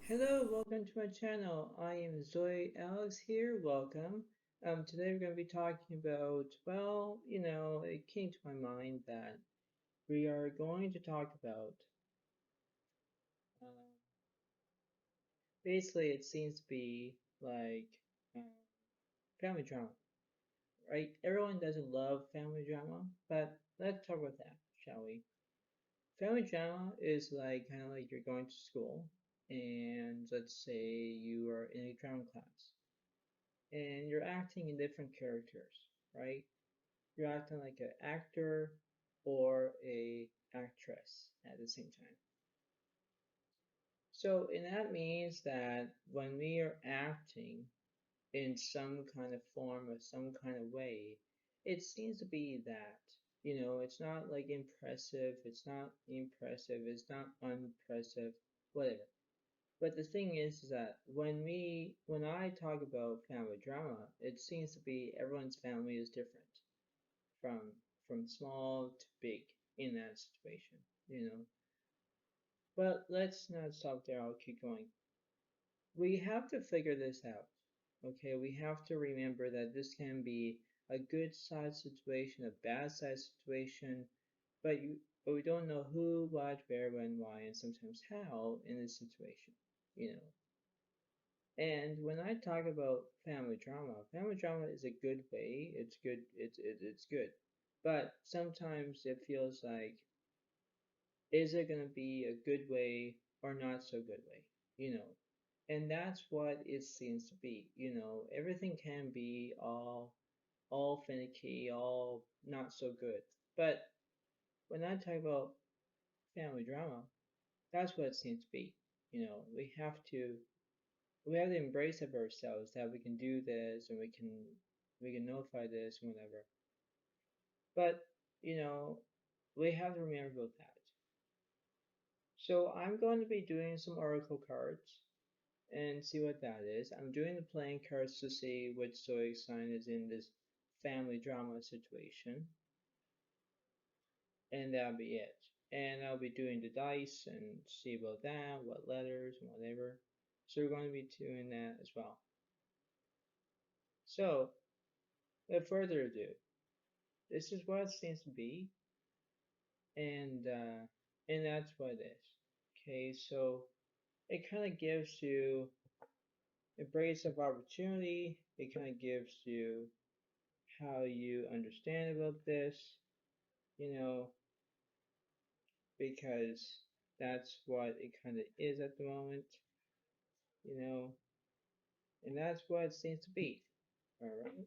Hello, welcome to my channel. I am Zoe Alex here. Welcome. Today we're going to be talking about, it came to my mind that we are going to talk about, um, basically, it seems to be like um, family drama, right? Everyone doesn't love family drama, but let's talk about that, shall we? Family drama is like kind of like you're going to school, and let's say you are in a drama class and you're acting in different characters, right? You're acting like an actor or a actress at the same time. So, and that means that when we are acting in some kind of form or some kind of way, it seems to be that, it's not like impressive, it's not unimpressive, whatever. But the thing is that when I talk about family drama, it seems to be everyone's family is different from from small to big in that situation. But let's not stop there. I'll keep going. We have to figure this out. Okay, we have to remember that this can be a good side situation, a bad side situation, but we don't know who, what, where, when, why, and sometimes how in this situation. You know, And when I talk about family drama is a good way. It's good. It's good. But sometimes it feels like, is it going to be a good way or not so good way? You know, and that's what it seems to be. Everything can be all finicky, all not so good. But when I talk about family drama, that's what it seems to be. We have to embrace of ourselves that we can do this and we can notify this and whatever. But you know, we have to remember about that. So I'm going to be doing some oracle cards and see what that is. I'm doing the playing cards to see which zodiac sign is in this family drama situation, and that'll be it. And I'll be doing the dice and see about that, what letters and whatever. So we're going to be doing that as well. So, without further ado, this is what it seems to be, and uh, and that's what it is. Okay, so it kind of gives you embrace of opportunity. It kind of gives you how you understand about this, you know, because that's what it kind of is at the moment, you know, and that's what it seems to be. All right.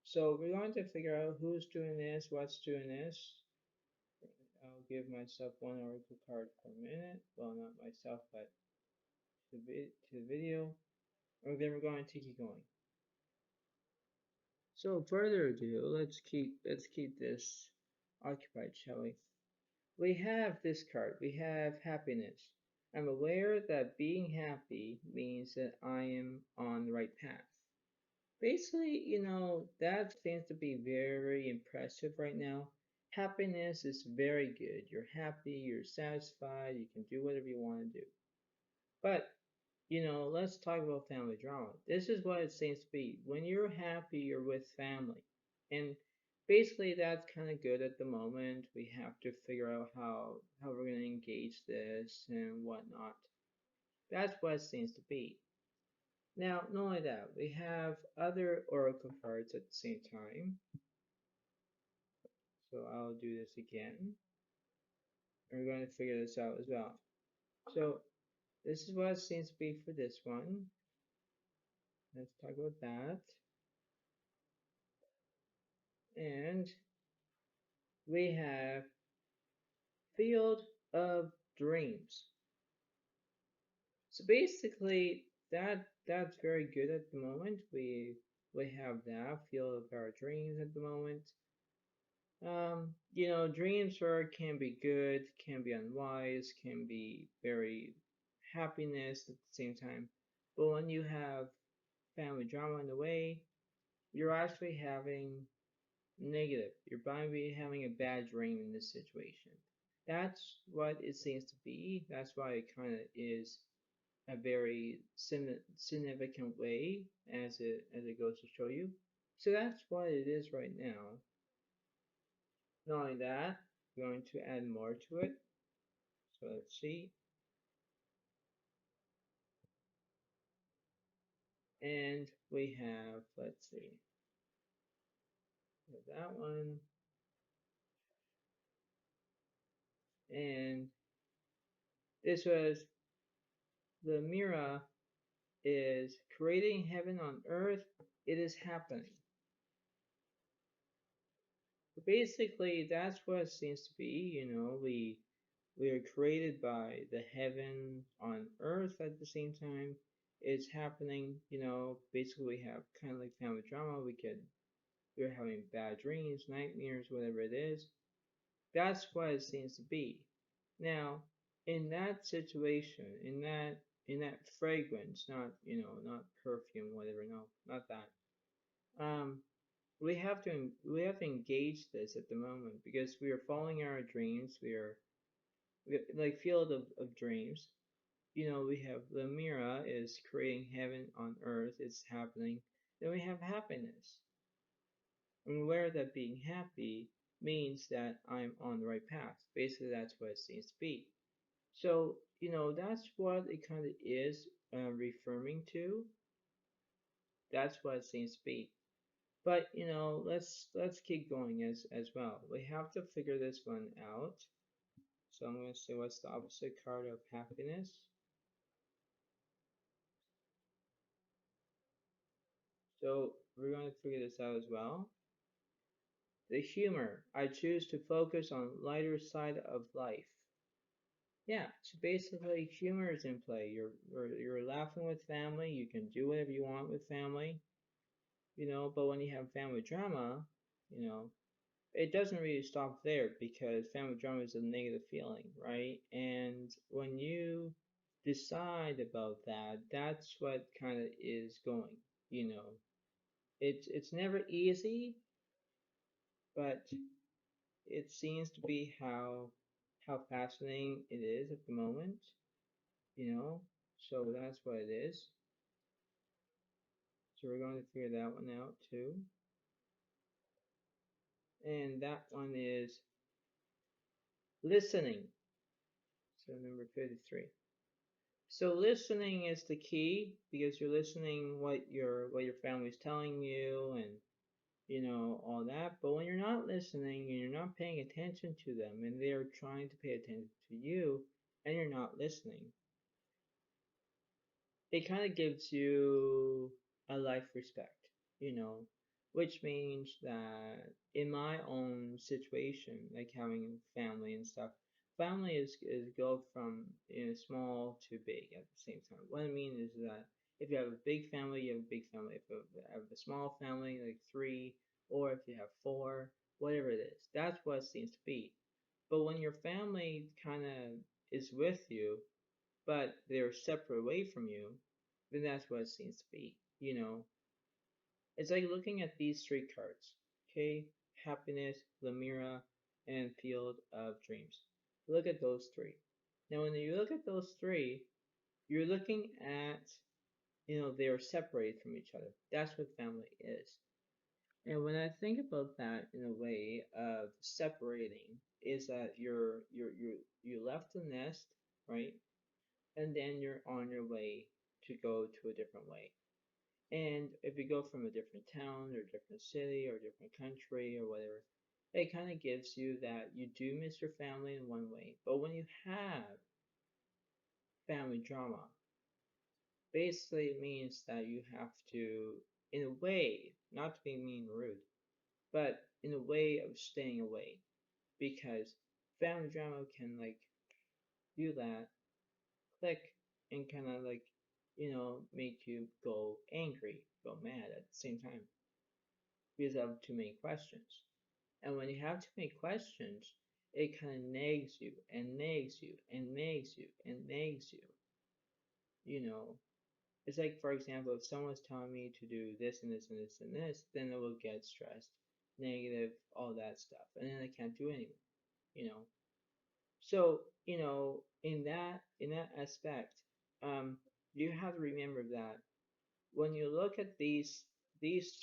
So we're going to figure out who's doing this, what's doing this. I'll give myself one oracle card per minute. Well, not myself, but to the video. And then we're going to keep going. So further ado, let's keep this occupied, shall we? We have this card. We have happiness. I'm aware that being happy means that I am on the right path. Basically, that seems to be very impressive right now. Happiness is very good. You're happy, you're satisfied, you can do whatever you want to do. But, let's talk about family drama. This is what it seems to be. When you're happy, you're with family. And basically, that's kind of good at the moment. We have to figure out how we're going to engage this and whatnot. That's what it seems to be. Now, not only that, we have other oracle cards at the same time. So I'll do this again. And we're going to figure this out as well. So this is what it seems to be for this one. Let's talk about that. And we have Field of Dreams. So basically, that's very good at the moment. We have that Field of our Dreams at the moment. Dreams can be good, can be unwise, can be very happiness at the same time. But when you have family drama in the way, you're actually having negative. You're probably having a bad dream in this situation. That's what it seems to be. That's why it kind of is a very significant way as it goes to show you. So that's what it is right now. Not only that, we're going to add more to it. So let's see. And we have, let's see, that one. And this was the Mira is creating heaven on earth. It is happening. Basically, that's what it seems to be. We are created by the heaven on earth at the same time. It's happening. Basically, we have kind of like family drama. We're having bad dreams, nightmares, whatever it is. That's what it seems to be. Now, in that situation, in that fragrance, not perfume, whatever, no, not that. Um, we have to engage this at the moment because we are following our dreams. We are like field of dreams. We have the Mira is creating heaven on earth. It's happening. Then we have happiness. I'm aware that being happy means that I'm on the right path. Basically, that's what it seems to be. So, that's what it kind of is referring to. That's what it seems to be. But, let's keep going as well. We have to figure this one out. So I'm going to say what's the opposite card of happiness. So we're going to figure this out as well. The humor. I choose to focus on lighter side of life. Yeah, so basically humor is in play. You're laughing with family. You can do whatever you want with family, but when you have family drama, you know, it doesn't really stop there because family drama is a negative feeling, right? And when you decide about that, that's what kind of is going, you know. It's never easy, but it seems to be how fascinating it is at the moment, you know. So that's what it is. So we're going to figure that one out too. And that one is listening. So number 53. So listening is the key because you're listening what your family's telling you and all that. But when you're not listening and you're not paying attention to them and they're trying to pay attention to you and you're not listening, it kind of gives you a life respect, you know, which means that in my own situation, like having family and stuff, family is go from small to big at the same time. What I mean is that if you have a big family, you have a big family. If you have a small family, like three, or if you have four, whatever it is, that's what it seems to be. But when your family kind of is with you, but they're separate away from you, then that's what it seems to be. It's like looking at these three cards, okay? Happiness, Lemira, and Field of Dreams. Look at those three. Now, when you look at those three, you're looking at, they are separated from each other. That's what family is. And when I think about that in a way of separating, is that you left the nest, right? And then you're on your way to go to a different way. And if you go from a different town or different city or different country or whatever, it kind of gives you that you do miss your family in one way. But when you have family drama, basically it means that you have to, in a way, not to be mean or rude, but in a way of staying away. Because family drama can like do that, click, and kind of like, make you go angry, go mad at the same time because you have too many questions. And when you have too many questions, it kind of nags you and nags you and nags you and nags you. You know, it's like, for example, if someone's telling me to do this and this and this and this, then I will get stressed, negative, all that stuff. And then I can't do anything, you know. So, in that aspect, you have to remember that when you look at these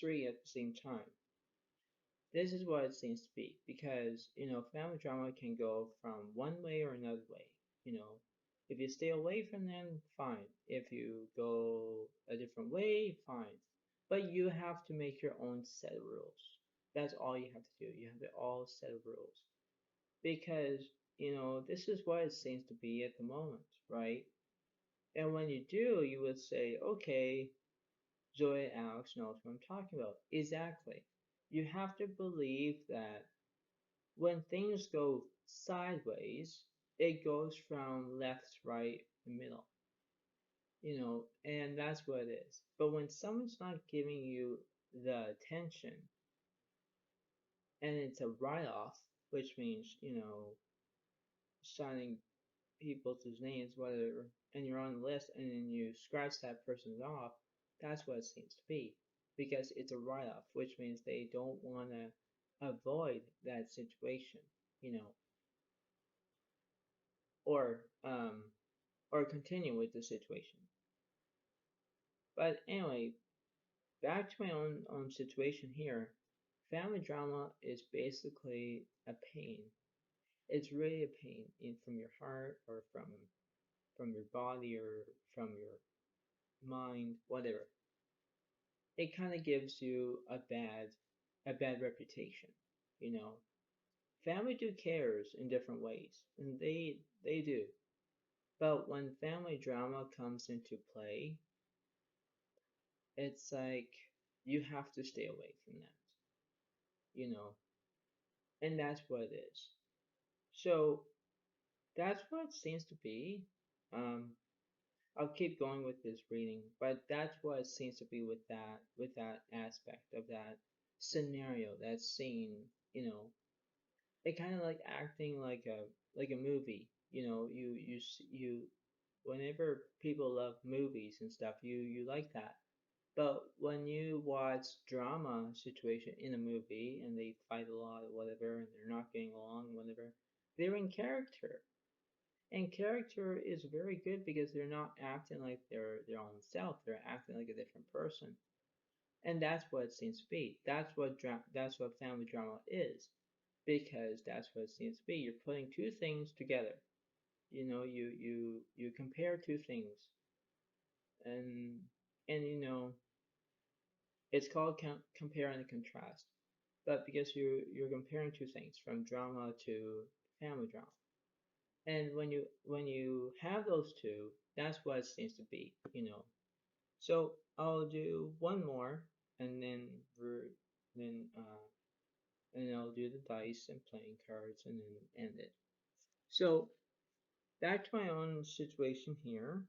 three at the same time, this is what it seems to be. Because, family drama can go from one way or another way. You know, if you stay away from them, fine. If you go a different way, fine. But you have to make your own set of rules. That's all you have to do. You have to all set of rules. Because, this is what it seems to be at the moment, right? And when you do, you would say, okay, Zoe Alex knows what I'm talking about. Exactly. You have to believe that when things go sideways, it goes from left, right, and middle, and that's what it is. But when someone's not giving you the attention and it's a write off, which means, signing people's names, whatever, and you're on the list and then you scratch that person off, that's what it seems to be. Because it's a write off, which means they don't want to avoid that situation, you know, or continue with the situation. But anyway, back to my own situation here. Family drama is basically a pain. It's really a pain from your heart or from your body or from your mind, whatever. It kind of gives you a bad reputation, you know. Family do cares in different ways, and they do. But when family drama comes into play, it's like you have to stay away from that, you know, and that's what it is. So that's what it seems to be. Um, I'll keep going with this reading, but that's what it seems to be with that aspect of that scenario, that scene. You know, it kind of like acting like a movie. You whenever people love movies and stuff, you like that. But when you watch drama situation in a movie and they fight a lot or whatever and they're not getting along, whatever, they're in character. And character is very good because they're not acting like their own self. They're acting like a different person. And that's what it seems to be. That's what family drama is. Because that's what it seems to be. You're putting two things together. You compare two things, and it's called compare and contrast. But because you're comparing two things from drama to family drama, and when you have those two, that's what it seems to be. So I'll do one more, and then I'll do the dice and playing cards, and then end it. So back to my own situation here.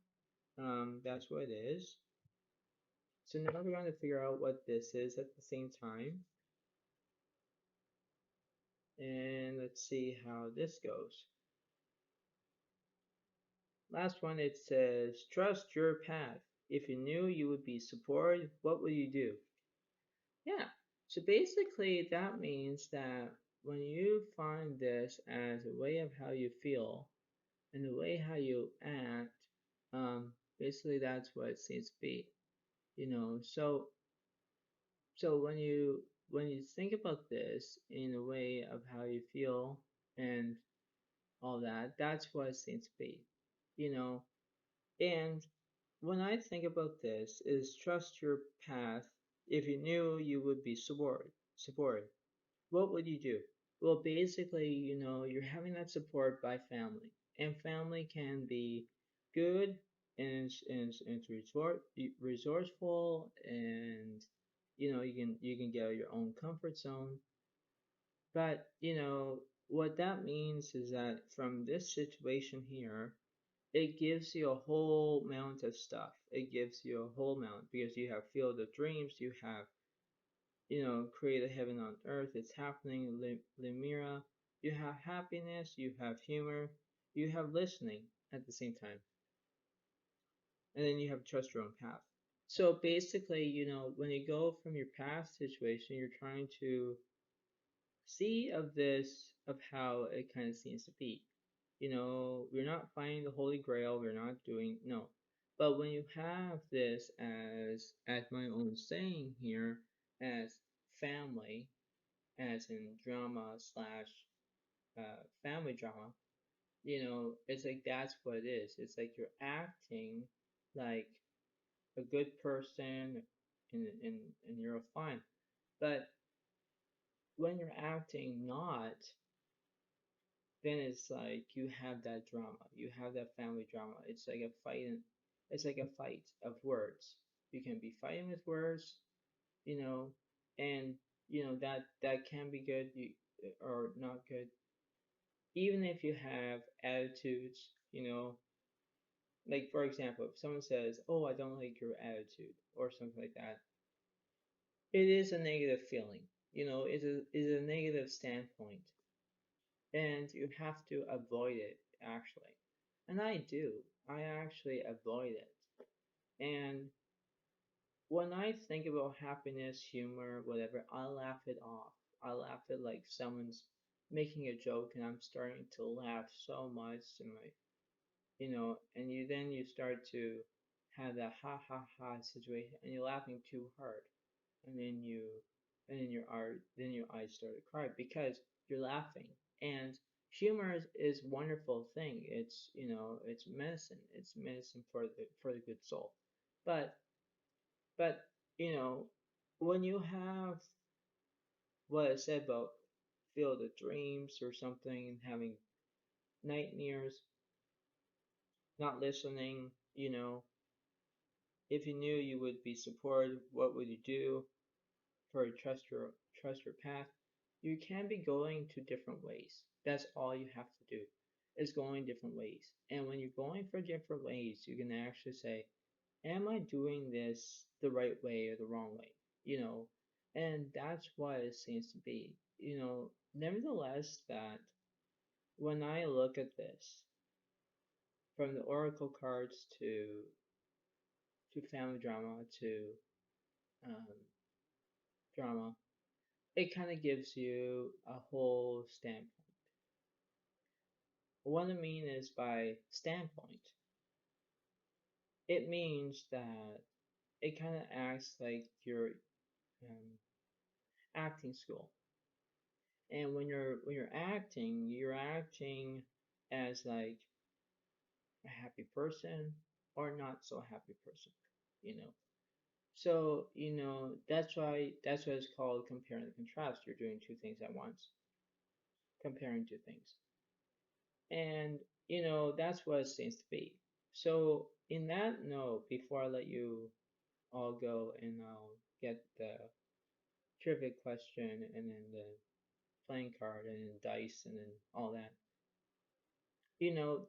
That's what it is. So now we're going to figure out what this is at the same time. And let's see how this goes. Last one, it says, trust your path. If you knew you would be supported, what would you do? Yeah. So basically, that means that when you find this as a way of how you feel and the way how you act, basically that's what it seems to be. So when you think about this in a way of how you feel and all that, that's what it seems to be. You know, and when I think about this is trust your path. If you knew you would be supported, what would you do? Well, basically, you're having that support by family, and family can be good and resourceful, and you can get out of your own comfort zone. But what that means is that from this situation here, it gives you a whole amount of stuff. It gives you a whole amount because you have field of dreams, you have create a heaven on earth. It's happening, Lemira. You have happiness, you have humor, you have listening at the same time, and then you have trust your own path. So basically, when you go from your past situation, you're trying to see of how it kind of seems to be. We're not finding the Holy Grail. We're not doing no. But when you have this as my own saying here, as family, as in drama slash family drama, it's like that's what it is. It's like you're acting like a good person and you're fine. But when you're acting not, then it's like you have that drama. You have that family drama. It's like a fight. It's like a fight of words. You can be fighting with words, you know, and that can be good or not good. Even if you have attitudes, like for example, if someone says, "Oh, I don't like your attitude," or something like that, it is a negative feeling. It's a negative standpoint, and you have to avoid it actually. And I do. I actually avoid it. And when I think about happiness, humor, whatever, I laugh it off. I laugh it like someone's making a joke, and I'm starting to laugh so much, and and you start to have that ha ha ha situation, and you're laughing too hard, and then your eyes start to cry because you're laughing. And humor is wonderful thing. It's medicine. It's medicine for the good soul. But but you know when you have what I said about field of dreams or something and having nightmares, not listening, if you knew you would be supported, what would you do? For trust your path, you can be going to different ways. That's all you have to do is going different ways. And when you're going for different ways, you can actually say, am I doing this the right way or the wrong way? And that's what it seems to be. Nevertheless, that when I look at this, from the oracle cards to family drama to um, drama, it kind of gives you a whole standpoint. What I mean is by standpoint, it means that it kind of acts like your um, acting school. And you're acting as like a happy person or not so happy person, you know. So, that's why it's called compare and contrast. You're doing two things at once, comparing two things. And, that's what it seems to be. So, in that note, before I let you all go and I'll get the trivia question and then the playing card and then dice and then all that,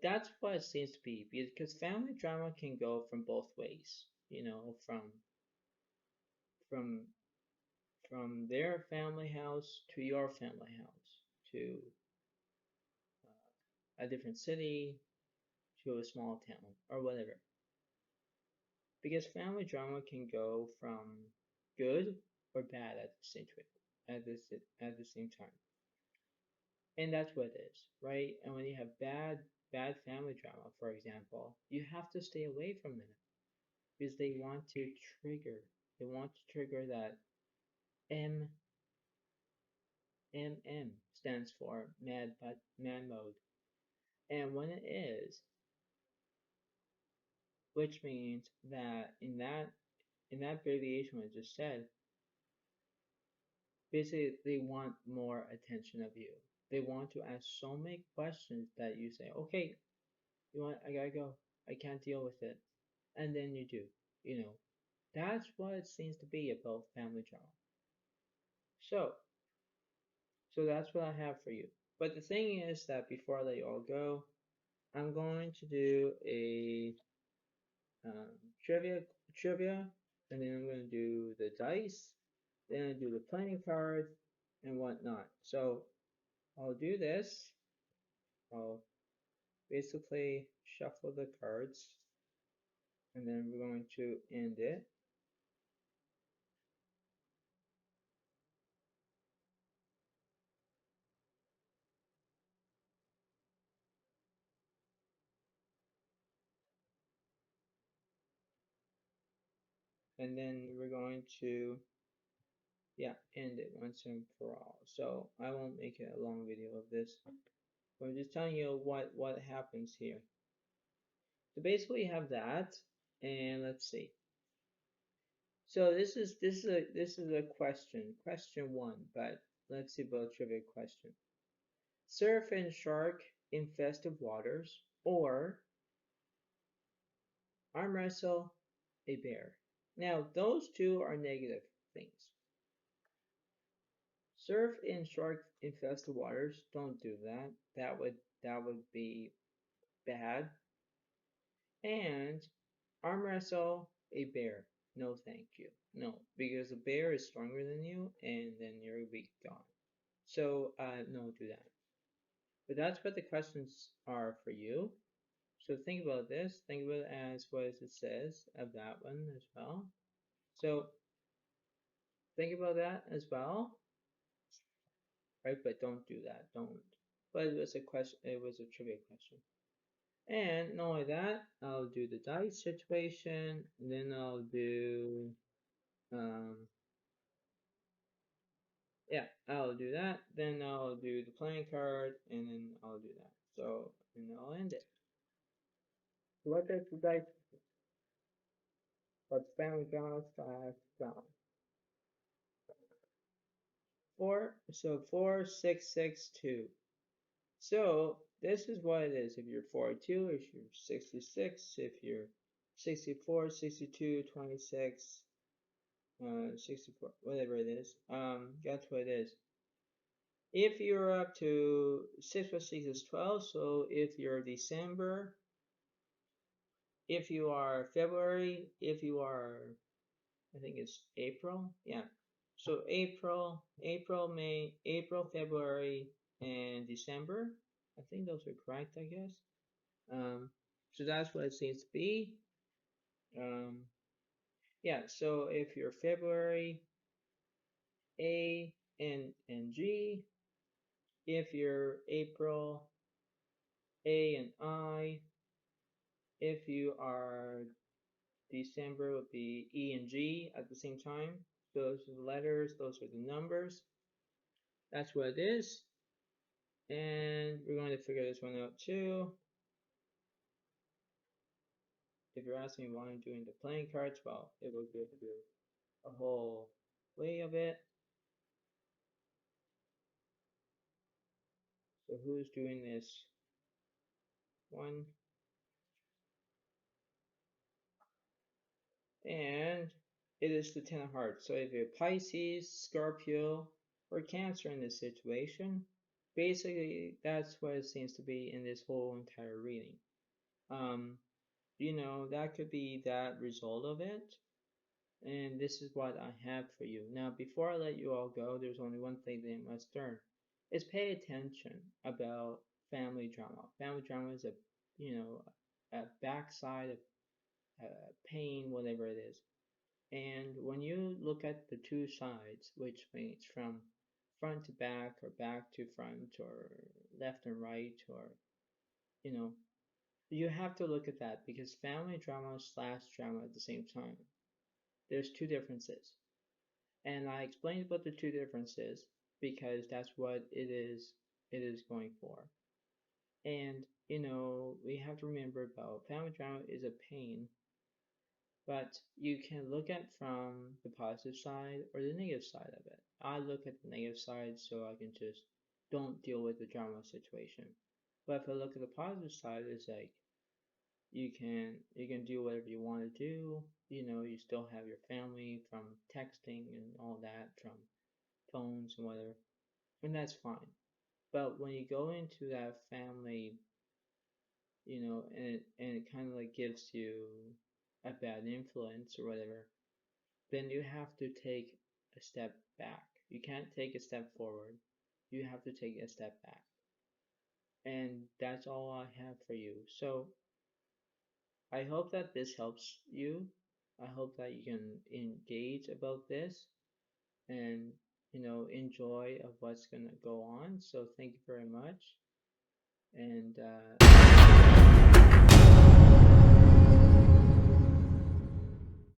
that's what it seems to be because family drama can go from both ways, from from their family house to your family house to a different city to a small town or whatever. Because family drama can go from good or bad at the same time. And that's what it is, right? And when you have bad family drama, for example, you have to stay away from them because they want to trigger that M M stands for mad but man mode. And when it is, which means that in that abbreviation I just said, basically they want more attention of you. They want to ask so many questions that you say, okay, I gotta go. I can't deal with it. And then you do. You know, that's what it seems to be about family drama. So, so that's what I have for you. But the thing is that before I let you all go, I'm going to do a um, trivia, trivia, and then I'm going to do the dice, then I do the playing card, and whatnot. So I'll do this. I'll basically shuffle the cards, and then we're going to end it. and then we're going to, yeah, end it once and for all. So I won't make it a long video of this. I'm just telling you what happens here. So basically you have that, and let's see. So this is a question one, but let's see about trivia question. Surf and shark infested waters, or arm wrestle a bear. Now those two are negative things. Surf in shark infested waters, don't do that. That would be bad. And arm wrestle a bear. No, thank you. No, because a bear is stronger than you, and then you're weak gone. So, no, do that. But that's what the questions are for you. So think about this. Think about it as what it says of that one as well. So think about that as well, right? But don't do that. Don't. But it was a question. It was a trivia question. And not only that, I'll do the dice situation. And then I'll do um, yeah, I'll do that. Then I'll do the playing card, and then I'll do that. So, and I'll end it. So what does the dice? What's family balance slash balance? 4, so 4, 6, 6, 2. So this is what it is. If you're 42, if you're 66, if you're 64, 62, 26, 64, whatever it is. That's what it is. If you're up to 6 plus 6 is 12, so if you're December, if you are February, if you are, I think it's April, yeah. So April, February, and December. I think those are correct, I guess. So that's what it seems to be. Um, yeah, so if you're February, A and G. If you're April, A and I. If you are December, would be E and G at the same time. Those are the letters, those are the numbers. That's what it is. And we're going to figure this one out too. If you're asking why I'm doing the playing cards, well, it will give you a whole way of it. So who's doing this one? And it is the Ten of Hearts. So if you're Pisces, Scorpio, or Cancer in this situation, basically that's what it seems to be in this whole entire reading. That could be that result of it. And this is what I have for you. Now, before I let you all go, there's only one thing that you must learn. Is pay attention about family drama. Family drama is a backside of pain, whatever it is. And when you look at the two sides, which means from front to back or back to front or left and right or, you know, you have to look at that because family drama slash drama at the same time. There's two differences. And I explained about the two differences because that's what it is going for. And, we have to remember about family drama is a pain, but you can look at from the positive side or the negative side of it. I look at the negative side so I can just don't deal with the drama situation. But if I look at the positive side, it's like you can do whatever you want to do. You still have your family from texting and all that, from phones and whatever, and that's fine. But when you go into that family, and it kind of like gives you a bad influence or whatever, then you have to take a step back. You can't take a step forward. You have to take a step back. And that's all I have for you. So I hope that this helps you. I hope that you can engage about this and enjoy of what's gonna go on. So thank you very much. And